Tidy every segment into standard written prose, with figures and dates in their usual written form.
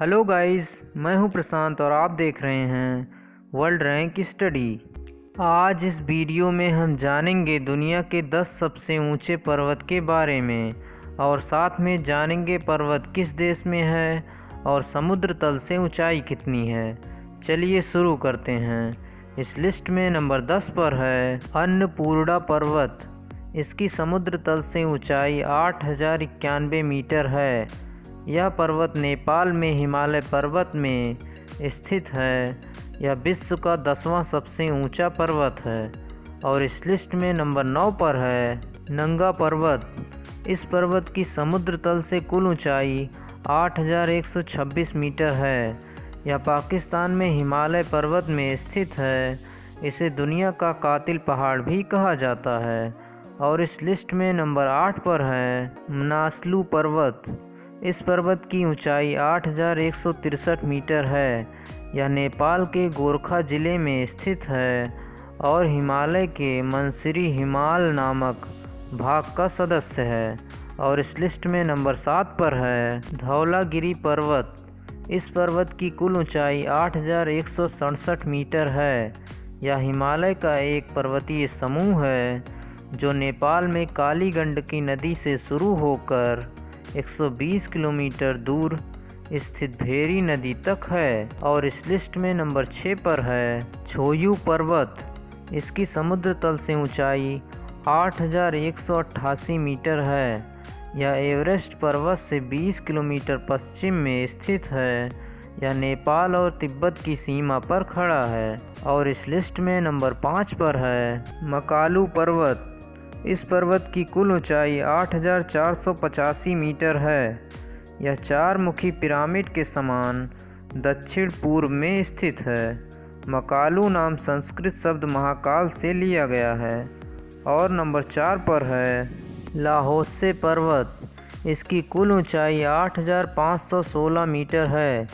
Hello guys, मैं हूं प्रशांत और आप देख रहे हैं वर्ल्ड रैंक स्टडी। आज इस वीडियो में हम जानेंगे दुनिया के 10 सबसे ऊंचे पर्वत के बारे में और साथ में जानेंगे पर्वत किस देश में है और समुद्र तल से ऊंचाई कितनी है। चलिए शुरू करते हैं। इस लिस्ट में नंबर 10 पर है अन्नपूर्णा पर्वत। इसकी समुद्र तल से ऊंचाई 8091 मीटर है। यह पर्वत नेपाल में हिमालय पर्वत में स्थित है। यह विश्व का 10वां सबसे ऊंचा पर्वत है। और इस लिस्ट में नंबर 9 पर है नंगा पर्वत। इस पर्वत की समुद्र तल से कुल ऊंचाई 8126 मीटर है। यह पाकिस्तान में हिमालय पर्वत में स्थित है। इसे दुनिया का कातिल पहाड़ भी कहा जाता है। और इस लिस्ट में नंबर 8 पर है मनासलू पर्वत। इस पर्वत की ऊंचाई 8163 मीटर है। यह नेपाल के गोरखा जिले में स्थित है और हिमालय के मंसरी हिमाल नामक भाग का सदस्य है। और इस लिस्ट में नंबर 7 पर है धौलागिरी पर्वत। इस पर्वत की कुल ऊंचाई 8167 मीटर है। यह हिमालय का एक पर्वतीय समूह है जो नेपाल में काली गंडकी नदी से शुरू होकर 120 किलोमीटर दूर स्थित भेरी नदी तक है। और इस लिस्ट में नंबर 6 पर है छोयू पर्वत। इसकी समुद्र तल से ऊंचाई 8188 मीटर है। यह एवरेस्ट पर्वत से 20 किलोमीटर पश्चिम में स्थित है। यह नेपाल और तिब्बत की सीमा पर खड़ा है। और इस लिस्ट में नंबर 5 पर है मकालू पर्वत। इस पर्वत की कुल ऊंचाई 8485 मीटर है। यह 4 मुखी पिरामिड के समान दक्षिण पूर्व में स्थित है। मकालू नाम संस्कृत शब्द महाकाल से लिया गया है। और नंबर 4 पर है लाहोसे पर्वत। इसकी कुल ऊंचाई 8516 मीटर है।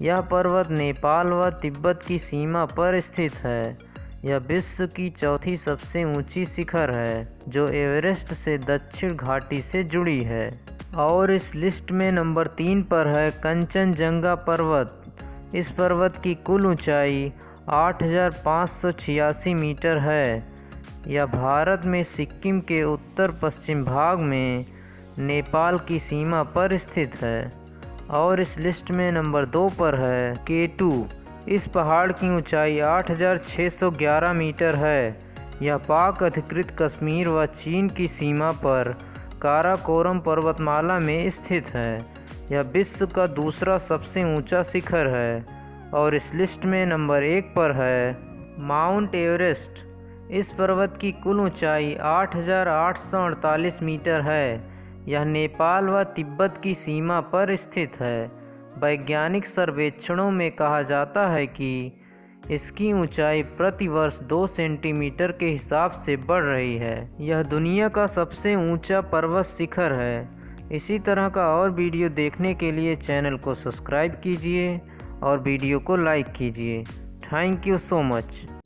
यह पर्वत नेपाल व तिब्बत की सीमा पर स्थित है। यह विश्व की चौथी सबसे ऊंची शिखर है जो एवरेस्ट से दक्षिण घाटी से जुड़ी है। और इस लिस्ट में नंबर 3 पर है कंचनजंगा पर्वत। इस पर्वत की कुल ऊंचाई 8586 मीटर है। यह भारत में सिक्किम के उत्तर पश्चिम भाग में नेपाल की सीमा पर स्थित है। और इस लिस्ट में नंबर 2 पर है K2। इस पहाड़ की ऊंचाई 8611 मीटर है। यह पाक अधिकृत कश्मीर व चीन की सीमा पर काराकोरम पर्वतमाला में स्थित है। यह विश्व का दूसरा सबसे ऊंचा शिखर है। और इस लिस्ट में नंबर 1 पर है माउंट एवरेस्ट। इस पर्वत की कुल ऊंचाई 8848 मीटर है। यह नेपाल व तिब्बत की सीमा पर स्थित है। वैज्ञानिक सर्वेक्षणों में कहा जाता है कि इसकी ऊंचाई प्रति वर्ष 2 सेंटीमीटर के हिसाब से बढ़ रही है। यह दुनिया का सबसे ऊंचा पर्वत शिखर है। इसी तरह का और वीडियो देखने के लिए चैनल को सब्सक्राइब कीजिए और वीडियो को लाइक कीजिए। Thank you so much.